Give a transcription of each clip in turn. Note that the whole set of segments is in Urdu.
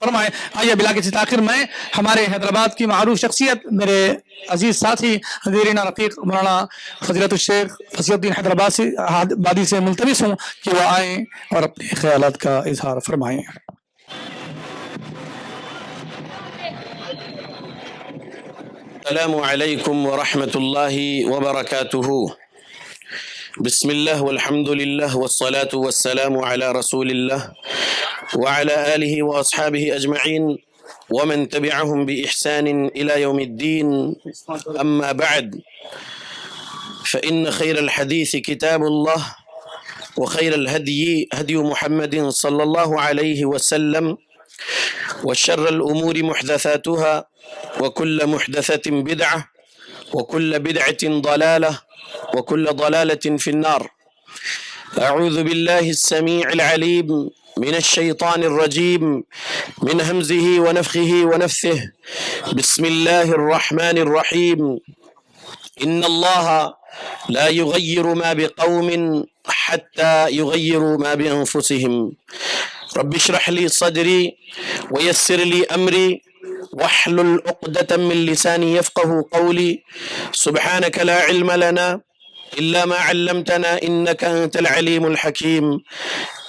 فرمائیں. آئیے بلا کسی تاخیر میں ہمارے حیدرآباد کی معروف شخصیت میرے عزیز ساتھی دیرینہ رفیق مولانا فضیلت الشیخ فصیح الدین حیدرآبادی سے ملتمس ہوں کہ وہ آئیں اور اپنے خیالات کا اظہار فرمائیں. السلام علیکم ورحمۃ اللہ وبرکاتہ. بسم اللہ والحمد للہ والصلاة والسلام علی رسول اللہ وعلى آلہ واصحابہ اجمعین ومن تبعهم بإحسان إلى يوم الدین. اما بعد فإن خیر الحدیث کتاب اللہ وخیر الهدی هدی محمد صلی اللہ علیہ وسلم وشر الأمور محدثاتها وكل محدثة بدعة وكل بدعة ضلالة وكل ضلالة في النار. أعوذ بالله السميع العليم من الشيطان الرجيم من همزه ونفخه ونفثه. بسم الله الرحمن الرحيم. إن الله لا يغير ما بقوم حتى يغيروا ما بأنفسهم. رب اشرح لي صدري ويسر لي أمري واحلل عقدة من لساني يفقه قولي. سبحانك لا علم لنا إلا ما علمتنا إنك أنت العليم الحكيم.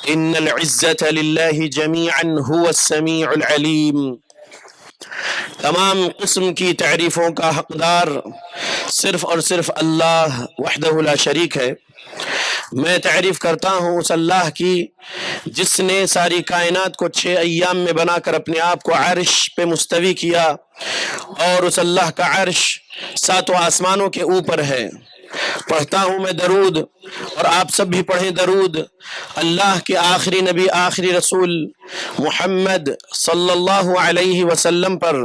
إن العزة لله جميعا هو السميع العليم. تمام قسم کی تعریفوں کا حقدار صرف اور صرف اللہ وحدہ لا شریک ہے. میں تعریف کرتا ہوں اس اللہ کی جس نے ساری کائنات کو 6 ایام میں بنا کر اپنے آپ کو عرش پہ مستوی کیا، اور اس اللہ کا عرش 7 آسمانوں کے اوپر ہے. پڑھتا ہوں میں درود، اور آپ سب بھی پڑھیں درود اللہ کے آخری نبی آخری رسول محمد صلی اللہ علیہ وسلم پر،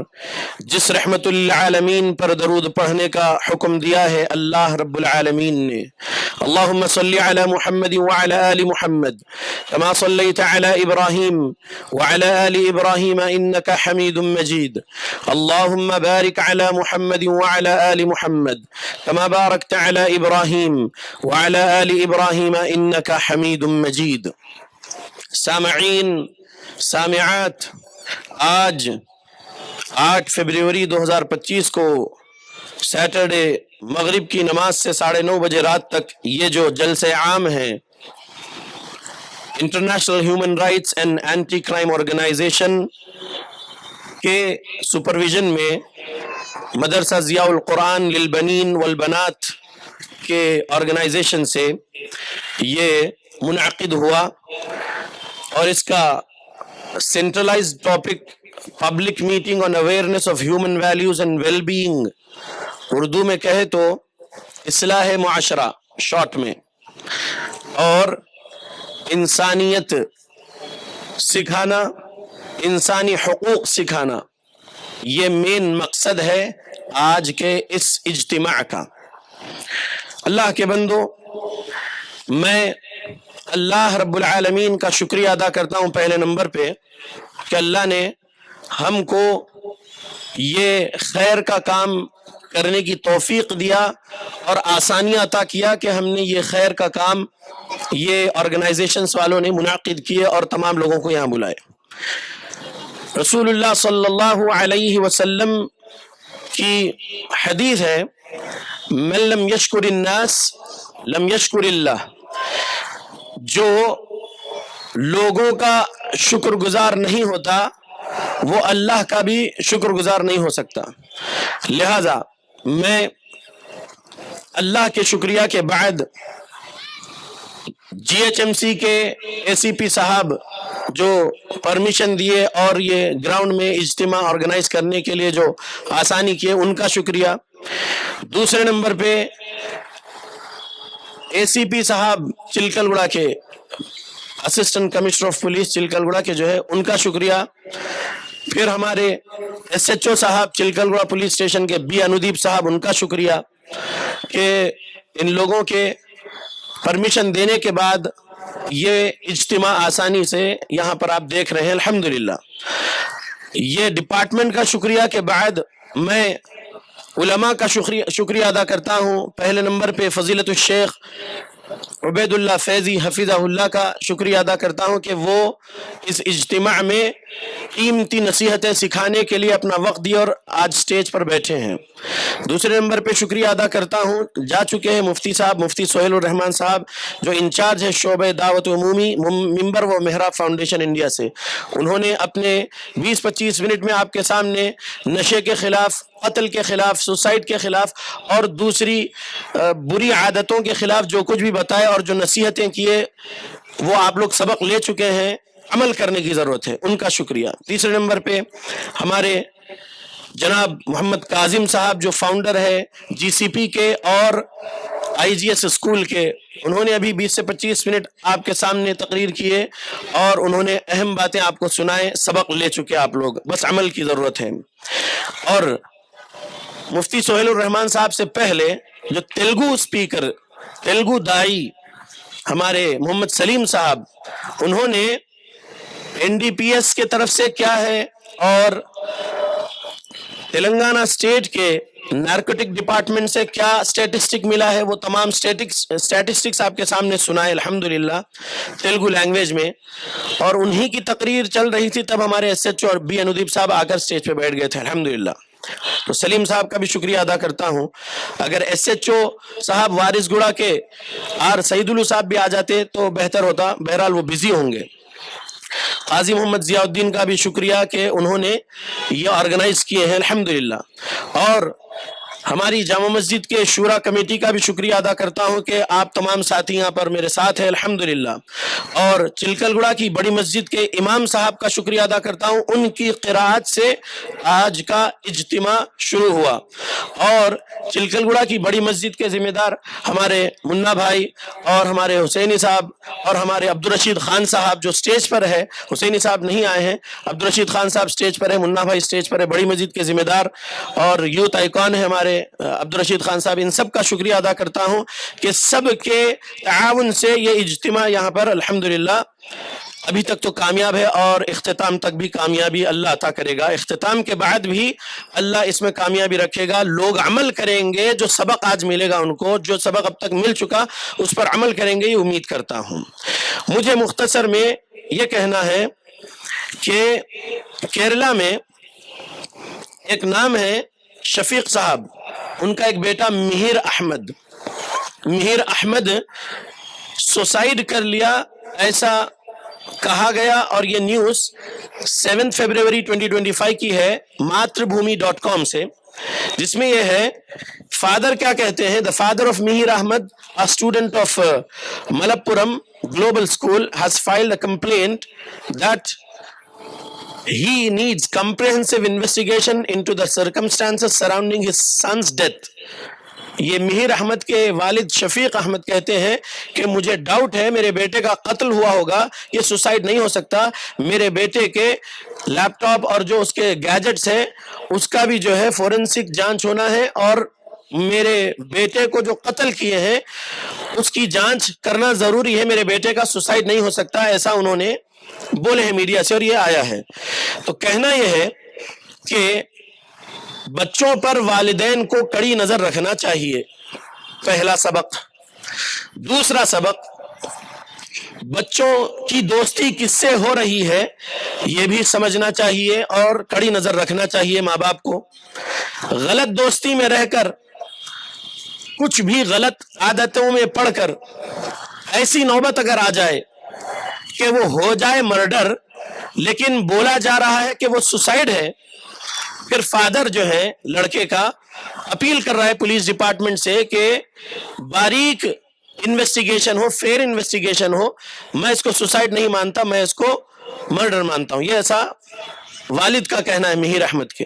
جس رحمت للعالمین پر درود پڑھنے کا حکم دیا ہے اللہ رب العالمین نے. اللہم صلی علی محمد وعلی آل محمد کما صلیت علی ابراہیم وعلی آل ابراہیم انک حمید مجید. اللہم بارک علی محمد وعلی آل محمد کما بارکت علی ابراہیم وعلی آل ابراہیم انک حمید مجید. سامعین سامعات، آج 8 فروری 2025 کو سیٹرڈے مغرب کی نماز سے 9:30 بجے رات تک یہ جو جلسے عام ہیں international human rights and anti crime organization کے سپرویژن میں مدرسہ ضیاء القرآن للبنین والبنات کے آرگنائزیشن سے یہ منعقد ہوا، اور اس کا centralized topic public meeting on awareness of human values and well being, Urdu میں کہے تو اصلاح معاشرہ شارٹ میں، اور انسانیت سکھانا، انسانی حقوق سکھانا، یہ مین مقصد ہے آج کے اس اجتماع کا. اللہ کے بندو، میں اللہ رب العالمین کا شکریہ ادا کرتا ہوں پہلے نمبر پہ کہ اللہ نے ہم کو یہ خیر کا کام کرنے کی توفیق دیا اور آسانیاں عطا کیا کہ ہم نے یہ خیر کا کام یہ آرگنائزیشنز والوں نے منعقد کیے اور تمام لوگوں کو یہاں بلائے. رسول اللہ صلی اللہ علیہ وسلم کی حدیث ہے، من لم یشکر الناس لم یشکر اللہ. جو لوگوں کا شکر گزار نہیں ہوتا وہ اللہ کا بھی شکر گزار نہیں ہو سکتا. لہذا میں اللہ کے شکریہ کے بعد جی ایچ ایم سی کے اے سی پی صاحب جو پرمیشن دیے اور یہ گراؤنڈ میں اجتماع آرگنائز کرنے کے لیے جو آسانی کیے ان کا شکریہ. دوسرے نمبر پہ اے سی پی صاحب چلکل گڑا کے اسسٹنٹ کمشنر آف پولیس چلکل گڑا کے جو ہے ان کا شکریہ. پھر ہمارے ایس ایچ او صاحب چلکل گڑا پولیس اسٹیشن کے بی انودیپ صاحب، ان کا شکریہ کہ ان لوگوں کے پرمیشن دینے کے بعد یہ اجتماع آسانی سے یہاں پر آپ دیکھ رہے ہیں الحمدللہ. یہ ڈپارٹمنٹ کا شکریہ کے بعد میں علماء کا شکریہ ادا کرتا ہوں. پہلے نمبر پہ فضیلت الشیخ عبیداللہ فیضی حفظہ کا شکریہ ادا کرتا ہوں کہ وہ اس اجتماع میں قیمتی نصیحتیں سکھانے کے لیے اپنا وقت دیا اور آج سٹیج پر بیٹھے ہیں۔ دوسرے نمبر پہ شکریہ ادا کرتا ہوں، جا چکے ہیں مفتی صاحب، مفتی سہیل الرحمان صاحب جو انچارج ہے شعبہ دعوت عمومی ممبر و محراب فاؤنڈیشن انڈیا سے۔ انہوں نے اپنے 20-25 منٹ میں آپ کے سامنے نشے کے خلاف، قتل کے خلاف، سوسائڈ کے خلاف اور دوسری بری عادتوں کے خلاف جو کچھ بھی بتائے اور جو نصیحتیں کیے وہ آپ لوگ سبق لے چکے ہیں، عمل کرنے کی ضرورت ہے، ان کا شکریہ۔ تیسرے نمبر پہ ہمارے جناب محمد کاظم صاحب جو فاؤنڈر ہے جی سی پی کے اور آئی جی ایس اسکول کے، انہوں نے ابھی 20 سے 25 منٹ آپ کے سامنے تقریر کیے اور انہوں نے اہم باتیں آپ کو سنائے، سبق لے چکے آپ لوگ، بس عمل کی ضرورت ہے۔ اور مفتی سہیل الرحمان صاحب سے پہلے جو تیلگو اسپیکر، تیلگو دائی ہمارے محمد سلیم صاحب، انہوں نے این ڈی پی ایس کے طرف سے کیا ہے اور تلنگانہ اسٹیٹ کے نارکوٹک ڈپارٹمنٹ سے کیا اسٹیٹسٹک ملا ہے وہ تمام اسٹیٹسٹکس آپ کے سامنے سنائے الحمدللہ تیلگو لینگویج میں، اور انہی کی تقریر چل رہی تھی تب ہمارے ایس ایچ او اور بی انودیپ صاحب آ کر اسٹیج پہ بیٹھ گئے تھے الحمدللہ۔ تو سلیم صاحب کا بھی شکریہ ادا کرتا ہوں۔ اگر ایس ایچ او صاحب وارث گڑا کے آر سعید الو صاحب بھی آ جاتے تو بہتر ہوتا، بہرحال وہ بزی ہوں گے۔ قاضی محمد ضیاء الدین کا بھی شکریہ کہ انہوں نے یہ آرگنائز کیے ہیں الحمدللہ، اور ہماری جامع مسجد کے شورا کمیٹی کا بھی شکریہ ادا کرتا ہوں کہ آپ تمام ساتھی یہاں پر میرے ساتھ ہیں الحمدللہ، اور چلکل گڑا کی بڑی مسجد کے امام صاحب کا شکریہ ادا کرتا ہوں، ان کی قرات سے آج کا اجتماع شروع ہوا، اور چلکل گڑا کی بڑی مسجد کے ذمہ دار ہمارے منا بھائی اور ہمارے حسینی صاحب اور ہمارے عبدالرشید خان صاحب جو سٹیج پر ہے، حسینی صاحب نہیں آئے ہیں، عبدالرشید خان صاحب سٹیج پر ہے، منا بھائی سٹیج پر ہے، بڑی مسجد کے ذمہ دار اور یوتھ آئیکن ہے ہمارے عبدالرشید خان صاحب، ان سب کا شکریہ ادا کرتا ہوں کہ سب کے تعاون سے یہ اجتماع یہاں پر الحمدللہ ابھی تک تو کامیاب ہے اور اختتام تک بھی کامیابی اللہ عطا کرے گا، اختتام کے بعد بھی اللہ اس میں کامیابی رکھے گا، لوگ عمل کریں گے، جو سبق آج ملے گا ان کو، جو سبق اب تک مل چکا اس پر عمل کریں گے، یہ امید کرتا ہوں۔ مجھے مختصر میں یہ کہنا ہے کہ کیرلا میں ایک نام ہے شفیق صاحب، ان کا ایک بیٹا مہیر احمد سوسائڈ کر لیا ایسا کہا گیا، اور یہ نیوز 7 فروری 2025 کی ہے matrbhumi.com سے، جس میں یہ ہے فادر کیا کہتے ہیں، the father of Mihir Ahmed, a student of Malappuram Global School, has filed a complaint that he needs comprehensive investigation into the circumstances surrounding his son's death. یہ مہیر احمد کے والد شفیق احمد کہتے ہیں کہ مجھے ڈاؤٹ ہے میرے بیٹے کا قتل ہوا ہوگا، یہ سوسائڈ نہیں ہو سکتا، میرے بیٹے کے لیپ ٹاپ اور جو اس کے گیجٹس ہیں اس کا بھی جو ہے فورنسک جانچ ہونا ہے، اور میرے بیٹے کو جو قتل کیے ہیں اس کی جانچ کرنا ضروری ہے، میرے بیٹے کا سوسائڈ نہیں ہو سکتا، ایسا انہوں نے بولے ہیں میڈیا سے اور یہ آیا ہے۔ تو کہنا یہ ہے کہ بچوں پر والدین کو کڑی نظر رکھنا چاہیے، پہلا سبق۔ دوسرا سبق، بچوں کی دوستی کس سے ہو رہی ہے یہ بھی سمجھنا چاہیے اور کڑی نظر رکھنا چاہیے ماں باپ کو۔ غلط دوستی میں رہ کر، کچھ بھی غلط عادتوں میں پڑھ کر ایسی نوبت اگر آ جائے کہ وہ ہو جائے مرڈر لیکن بولا جا رہا ہے کہ وہ سوسائڈ ہے، پھر فادر جو ہے لڑکے کا اپیل کر رہا ہے پولیس ڈپارٹمنٹ سے کہ باریک انویسٹیگیشن ہو، فیئر انویسٹیگیشن ہو، میں اس کو سوسائڈ نہیں مانتا، میں اس کو مرڈر مانتا ہوں، یہ ایسا والد کا کہنا ہے مہیر احمد کے۔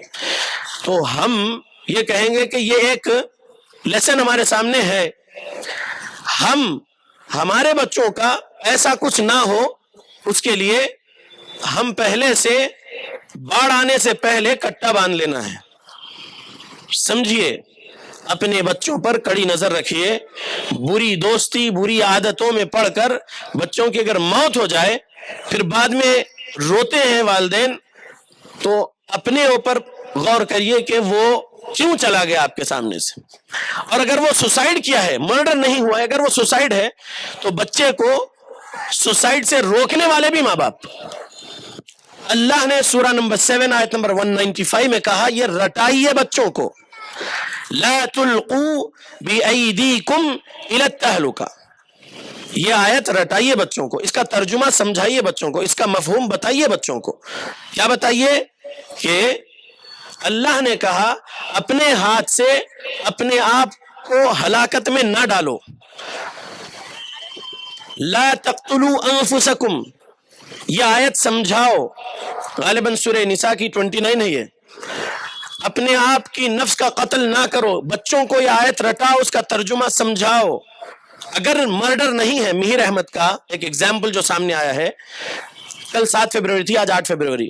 تو ہم یہ کہیں گے کہ یہ ایک لیسن ہمارے سامنے ہے، ہمارے بچوں کا ایسا کچھ نہ ہو، اس کے لیے ہم پہلے سے باڑھ آنے سے پہلے کٹا باندھ لینا ہے۔ سمجھیے، اپنے بچوں پر کڑی نظر رکھیے، بری دوستی، بری عادتوں میں پڑھ کر بچوں کی اگر موت ہو جائے پھر بعد میں روتے ہیں والدین، تو اپنے اوپر غور کریے کہ وہ کیوں چلا گیا آپ کے سامنے سے؟ اور اگر وہ سوسائڈ کیا ہے، مرڈر نہیں ہوا ہے، اگر وہ سوسائڈ ہے تو بچے کو سوسائڈ سے روکنے والے بھی ماں باپ۔ اللہ نے سورہ نمبر 7 آیت نمبر 195 میں کہا یہ رٹائیے بچوں کو، لا تلقوا بأیدیکم الی التہلکہ، یہ آیت رٹائیے بچوں کو، اس کا ترجمہ سمجھائیے بچوں کو، اس کا مفہوم بتائیے بچوں کو۔ کیا بتائیے؟ کہ اللہ نے کہا اپنے ہاتھ سے اپنے آپ کو ہلاکت میں نہ ڈالو، لا تقتلوا انفسکم، یہ آیت سمجھاؤ، غالباً سورہ نساء کی 29 ہے یہ، اپنے آپ کی نفس کا قتل نہ کرو، بچوں کو یہ آیت رٹاؤ، اس کا ترجمہ سمجھاؤ۔ اگر مرڈر نہیں ہے، مہیر احمد کا ایک ایگزامپل جو سامنے آیا ہے، کل 7 فروری تھی، آج 8 فروری،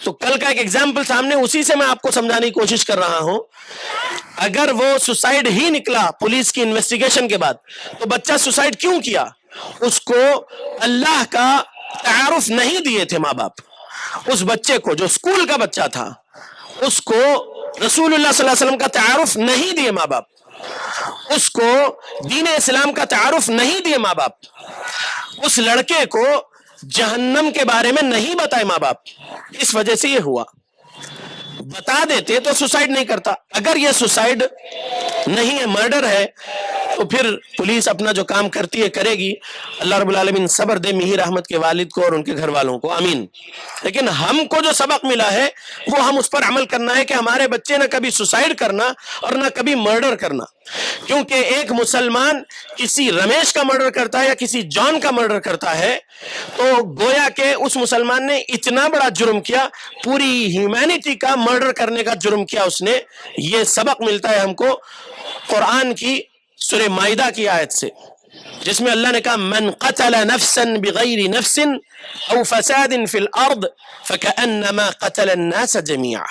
تو کل کا ایک ایگزامپل سامنے، اسی سے میں آپ کو سمجھانے کی کوشش کر رہا ہوں۔ اگر وہ سوسائڈ ہی نکلا پولیس کی انویسٹیگیشن کے بعد، تو بچہ سوسائڈ کیوں کیا؟ اس کو اللہ کا تعارف نہیں دیے تھے ماں باپ، اس بچے کو جو اسکول کا بچہ تھا اس کو رسول اللہ صلی اللہ علیہ وسلم کا تعارف نہیں دیے ماں باپ، اس کو دین اسلام کا تعارف نہیں دیے ماں باپ، اس لڑکے کو جہنم کے بارے میں نہیں بتائے ماں باپ، اس وجہ سے یہ ہوا۔ بتا دیتے تو سوسائڈ نہیں کرتا۔ اگر یہ سوسائڈ نہیں ہے، مرڈر ہے، تو پھر پولیس اپنا جو کام کرتی ہے کرے گی، اللہ رب العالمین صبر دے مہیر احمد کے والد کو اور ان کے گھر والوں کو، آمین۔ لیکن ہم کو جو سبق ملا ہے وہ ہم اس پر عمل کرنا ہے کہ ہمارے بچے نہ کبھی سوسائڈ کرنا اور نہ کبھی مرڈر کرنا، کیونکہ ایک مسلمان کسی رمیش کا مرڈر کرتا ہے یا کسی جان کا مرڈر کرتا ہے تو گویا کہ اس مسلمان نے اتنا بڑا جرم کیا، پوری ہیومینٹی کا مرڈر کرنے کا جرم کیا اس نے۔ یہ سبق ملتا ہے ہم کو قرآن کی سورہ مائدہ کی آیت سے، جس میں اللہ نے کہا من قتل نفسا بغیر نفس او فساد فی الارض فکأنما قتل الناس جميعا،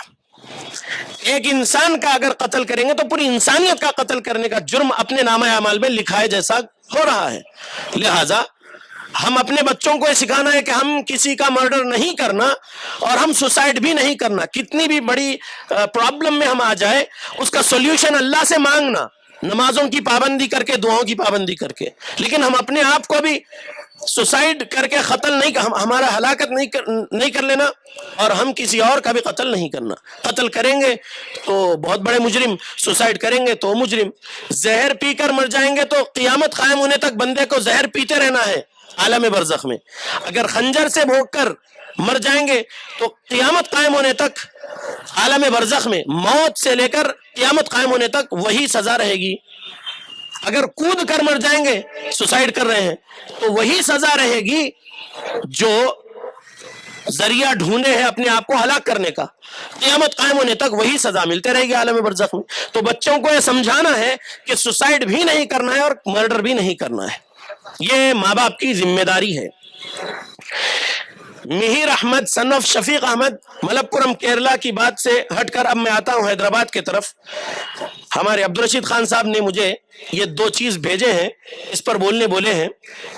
ایک انسان کا اگر قتل کریں گے تو پوری انسانیت کا قتل کرنے کا جرم اپنے نامہ اعمال میں لکھائے جیسا ہو رہا ہے۔ لہذا ہم اپنے بچوں کو یہ سکھانا ہے کہ ہم کسی کا مرڈر نہیں کرنا اور ہم سوسائڈ بھی نہیں کرنا، کتنی بھی بڑی پرابلم میں ہم آ جائے اس کا سولوشن اللہ سے مانگنا، نمازوں کی پابندی کر کے، دعاؤں کی پابندی کر کے، لیکن ہم اپنے آپ کو بھی سوسائڈ کر کے قتل نہیں، ہمارا ہلاکت نہیں کر لینا، اور ہم کسی اور کا بھی قتل نہیں کرنا۔ قتل کریں گے تو بہت بڑے مجرم، سوسائڈ کریں گے تو مجرم، زہر پی کر مر جائیں گے تو قیامت قائم ہونے تک بندے کو زہر پیتے رہنا ہے عالم برزخ میں، اگر خنجر سے بھونک کر مر جائیں گے تو قیامت قائم ہونے تک عالم برزخ میں، موت سے لے کر قیامت قائم ہونے تک وہی سزا رہے گی۔ اگر کود کر مر جائیں گے، سوسائڈ کر رہے ہیں، تو وہی سزا رہے گی جو ذریعہ ڈھونڈے ہیں اپنے آپ کو ہلاک کرنے کا، قیامت قائم ہونے تک وہی سزا ملتے رہے گی عالم برزخ میں۔ تو بچوں کو یہ سمجھانا ہے کہ سوسائڈ بھی نہیں کرنا ہے اور مرڈر بھی نہیں کرنا ہے، یہ ماں باپ کی ذمہ داری ہے۔ مہیر احمد سن آف شفیق احمد، ملپورم کیرلا کی بات سے ہٹ کر اب میں آتا ہوں حیدرآباد کی طرف۔ ہمارے عبدالرشید خان صاحب نے مجھے یہ 2 چیز بھیجے ہیں، اس پر بولے ہیں،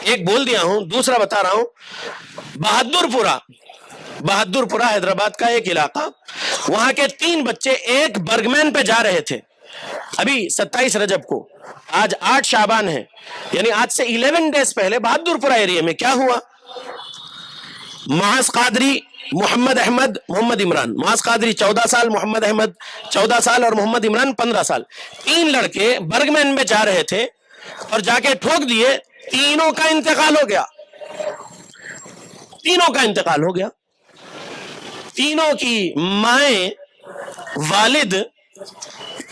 ایک بول دیا ہوں، دوسرا بتا رہا ہوں۔ بہادر پورہ حیدرآباد کا ایک علاقہ، وہاں کے 3 بچے ایک برگمین پہ جا رہے تھے، ابھی 27 رجب کو، آج 8 شعبان ہے، یعنی آج سے 11 ڈیز پہلے بہادر پورہ ایریا میں کیا ہوا؟ معاذ قادری، محمد احمد، محمد عمران، معاذ قادری 14 سال، محمد احمد 14 سال اور محمد عمران 15 سال، 3 لڑکے برگمین میں جا رہے تھے اور جا کے ٹھوک دیے، تینوں کا انتقال ہو گیا، تینوں کی مائیں والد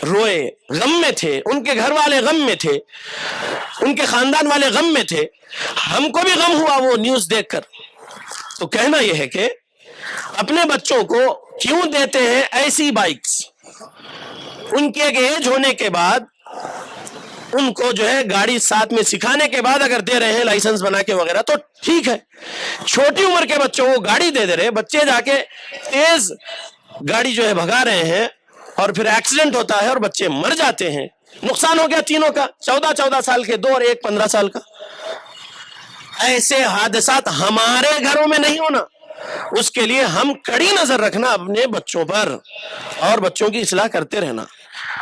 روئے، غم میں تھے، ان کے گھر والے غم میں تھے، ان کے خاندان والے غم میں تھے، ہم کو بھی غم ہوا وہ نیوز دیکھ کر۔ تو کہنا یہ ہے کہ اپنے بچوں کو کیوں دیتے ہیں ایسی بائکس؟ ان کی ایک ایج ہونے کے بعد ان کو جو ہے گاڑی ساتھ میں سکھانے کے بعد اگر دے رہے ہیں لائسنس بنا کے وغیرہ تو ٹھیک ہے، چھوٹی عمر کے بچوں کو گاڑی دے رہے، بچے جا کے تیز گاڑی جو ہے بھگا رہے ہیں اور پھر ایکسیڈنٹ ہوتا ہے اور بچے مر جاتے ہیں، نقصان ہو گیا تینوں کا، 14 سال کے 2 اور ایک 15 سال کا۔ ایسے حادثات ہمارے گھروں میں نہیں ہونا، اس کے لیے ہم کڑی نظر رکھنا اپنے بچوں پر اور بچوں کی اصلاح کرتے رہنا،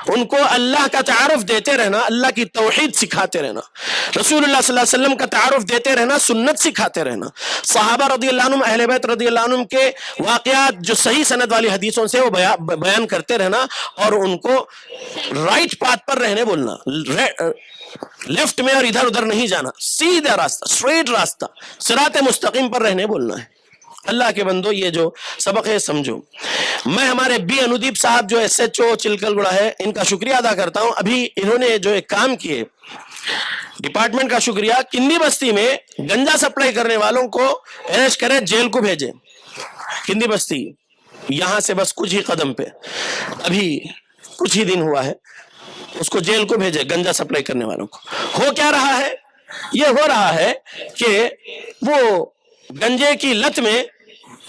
ان کو اللہ کا تعارف دیتے رہنا، اللہ کی توحید سکھاتے رہنا، رسول اللہ صلی اللہ علیہ وسلم کا تعارف دیتے رہنا، سنت سکھاتے رہنا، صحابہ رضی اللہ عنہم، اہل بیت رضی اللہ عنہم کے واقعات جو صحیح سند والی حدیثوں سے وہ بیان کرتے رہنا اور ان کو رائٹ پاتھ پر رہنے بولنا، لیفٹ میں اور ادھر ادھر نہیں جانا، سیدھا راستہ، اسٹریٹ راستہ، صراط مستقیم پر رہنے بولنا ہے۔ اللہ کے بندو یہ جو سبق ہے سمجھو۔ میں ہمارے بی انودیپ صاحب جو ایس ایچ او چلکل گڑا ہے ان کا شکریہ ادا کرتا ہوں، ابھی انہوں نے جو ایک کام کیے، ڈپارٹمنٹ کا شکریہ، کندی بستی میں گنجا سپلائی کرنے والوں کو اریسٹ کرے، جیل کو بھیجے، کندی بستی یہاں سے بس کچھ ہی قدم پہ، ابھی کچھ ہی دن ہوا ہے، اس کو جیل کو بھیجے گنجا سپلائی کرنے والوں کو۔ ہو کیا رہا ہے؟ یہ ہو رہا ہے کہ وہ گنجے کی لت میں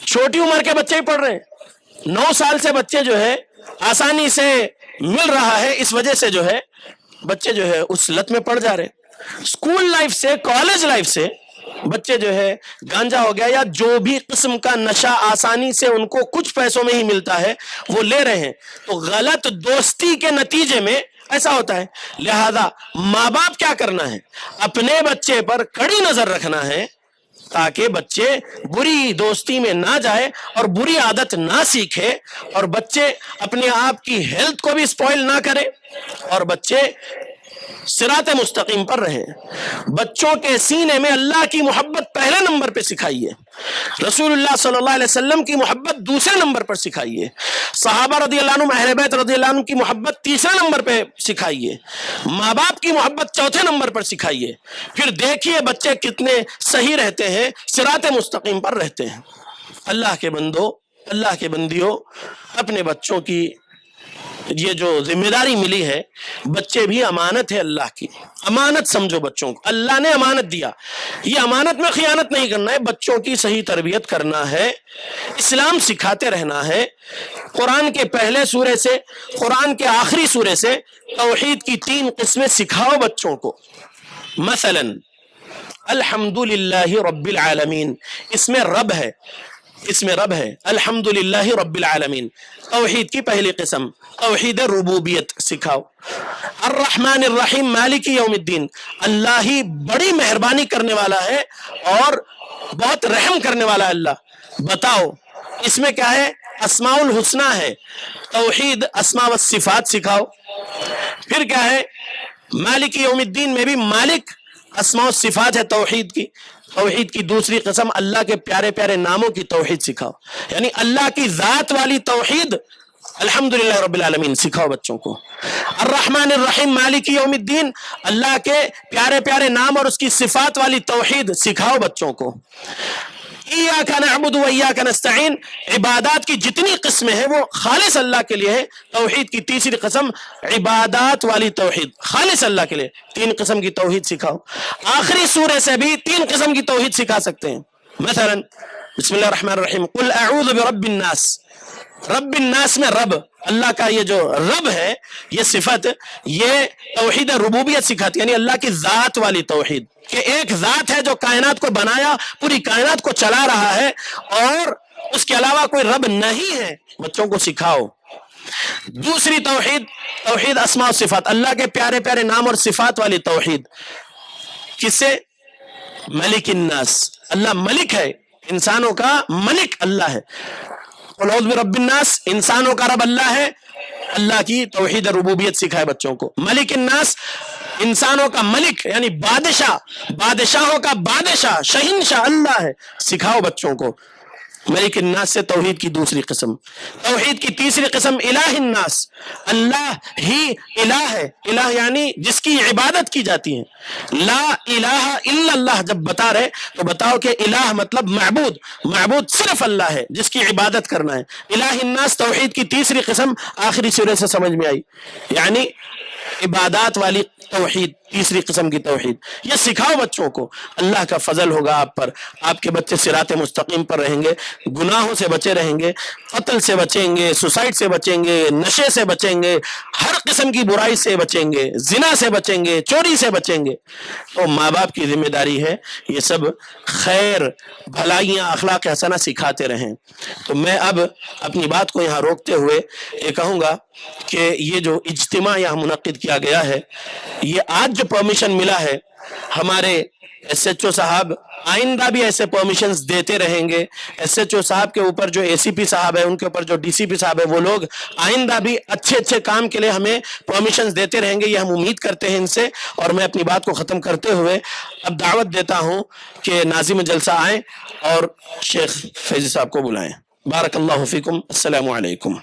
چھوٹی عمر کے بچے ہی پڑھ رہے ہیں، 9 سال سے بچے جو ہے آسانی سے مل رہا ہے، اس وجہ سے جو ہے بچے جو ہے اس لت میں پڑ جا رہے ہیں۔ اسکول لائف سے، کالج لائف سے بچے جو ہے گانجا ہو گیا یا جو بھی قسم کا نشہ آسانی سے ان کو کچھ پیسوں میں ہی ملتا ہے وہ لے رہے ہیں، تو غلط دوستی کے نتیجے میں ایسا ہوتا ہے۔ لہذا ماں باپ کیا کرنا ہے؟ اپنے بچے پر کڑی نظر رکھنا ہے تاکہ بچے بری دوستی میں نہ جائے اور بری عادت نہ سیکھے، اور بچے اپنے آپ کی ہیلتھ کو بھی سپوائل نہ کرے، اور بچے صراط مستقیم پر رہے۔ بچوں کے سینے میں اللہ کی محبت پہلے نمبر پہ سکھائیے، رسول اللہ صلی اللہ علیہ وسلم کی محبت دوسرے نمبر پر سکھائیے، صحابہ رضی اللہ عنہم، اہل بیت رضی اللہ عنہم کی محبت تیسرے نمبر پہ سکھائیے، ماں باپ کی محبت چوتھے نمبر پر سکھائیے، پھر دیکھیے بچے کتنے صحیح رہتے ہیں، صراط مستقیم پر رہتے ہیں۔ اللہ کے بندو، اللہ کے بندیوں، اپنے بچوں کی یہ جو ذمہ داری ملی ہے، بچے بھی امانت ہے اللہ کی، امانت سمجھو بچوں کو، اللہ نے امانت دیا، یہ امانت میں خیانت نہیں کرنا ہے، بچوں کی صحیح تربیت کرنا ہے، اسلام سکھاتے رہنا ہے، قرآن کے پہلے سورے سے قرآن کے آخری سورے سے توحید کی 3 قسمیں سکھاؤ بچوں کو۔ مثلا الحمدللہ رب العالمین، اس میں رب ہے، اس میں رب ہے، الحمدللہ رب العالمین، توحید کی پہلی قسم، توحید ربوبیت سکھاؤ۔ الرحمن الرحیم مالک یوم الدین، اللہ ہی بڑی مہربانی کرنے والا ہے اور بہت رحم کرنے والا ہے اللہ، بتاؤ اس میں کیا ہے؟ اسماء الحسنہ ہے، توحید اسماء و صفات سکھاؤ۔ پھر کیا ہے؟ مالک یوم الدین میں بھی مالک اسماء و صفات ہے توحید کی، توحید کی دوسری قسم اللہ کے پیارے پیارے ناموں کی توحید سکھاؤ، یعنی اللہ کی ذات والی توحید الحمدللہ رب العالمین سکھاؤ بچوں کو۔ الرحمن الرحیم مالک یوم الدین، اللہ کے پیارے پیارے نام اور اس کی صفات والی توحید سکھاؤ بچوں کو۔ ایاک نعبد و ایاک نستعین، عبادات کی جتنی قسمیں ہیں وہ خالص اللہ کے لیے ہے، توحید کی تیسری قسم عبادات والی توحید خالص اللہ کے لیے، 3 قسم کی توحید سکھاؤ۔ آخری سورے سے بھی 3 قسم کی توحید سکھا سکتے ہیں، مثلا بسم اللہ الرحمن الرحیم، قل اعوذ برب الناس، رب الناس میں رب، اللہ کا یہ جو رب ہے یہ صفت، یہ توحید ربوبیت سکھاتی ہے، یعنی اللہ کی ذات والی توحید، کہ ایک ذات ہے جو کائنات کو بنایا، پوری کائنات کو چلا رہا ہے اور اس کے علاوہ کوئی رب نہیں ہے، بچوں کو سکھاؤ۔ دوسری توحید، توحید اسماء و صفات، اللہ کے پیارے پیارے نام اور صفات والی توحید، کس سے؟ ملک الناس، اللہ ملک ہے، انسانوں کا ملک اللہ ہے، قل اعوذ برب الناس، انسانوں کا رب اللہ ہے، اللہ کی توحید ربوبیت سکھائے بچوں کو۔ ملک الناس، انسانوں کا ملک یعنی بادشاہ، بادشاہوں کا بادشاہ، شہنشاہ اللہ ہے، سکھاؤ بچوں کو۔ ملک الناس سے توحید کی دوسری قسم۔ توحید کی تیسری قسم الہ الناس، اللہ ہی الہ ہے، الہ یعنی جس کی عبادت کی جاتی ہے، لا الہ الا اللہ جب بتا رہے تو بتاؤ کہ الہ مطلب معبود، معبود صرف اللہ ہے جس کی عبادت کرنا ہے۔ الہ الناس توحید کی تیسری قسم آخری سورے سے سمجھ میں آئی، یعنی عبادات والی توحید، تیسری قسم کی توحید، یہ سکھاؤ بچوں کو. اللہ کا فضل ہوگا آپ پر، آپ کے بچے صراط مستقیم پر رہیں گے، گناہوں سے بچے رہیں گے، قتل سے بچیں گے، سوسائڈ سے بچیں گے، نشے سے بچیں گے، ہر قسم کی برائی سے بچیں گے، زنا سے بچیں گے، چوری سے بچیں گے. تو ماں باپ کی ذمہ داری ہے یہ سب خیر، بھلائیاں، اخلاق حسنہ سکھاتے رہیں. تو میں اب اپنی بات کو یہاں روکتے ہوئے یہ کہوں گا کہ یہ جو اجتماع یہاں منعقد کیا گیا ہے، یہ آج جو پرمیشن ملا ہے، ہمارے ایس ایچ او صاحب آئندہ بھی ایسے پرمیشنز دیتے رہیں گے. ایس ایچ او صاحب کے اوپر جو اے سی پی صاحب ہے، ان کے اوپر جو ڈی سی پی صاحب ہے، وہ لوگ آئندہ بھی اچھے اچھے کام کے لیے ہمیں پرمیشنز دیتے رہیں گے، یہ ہم امید کرتے ہیں ان سے. اور میں اپنی بات کو ختم کرتے ہوئے اب دعوت دیتا ہوں کہ ناظم جلسہ آئیں اور شیخ فیضی صاحب کو بلائیں. بارک اللہ فیکم. السلام علیکم.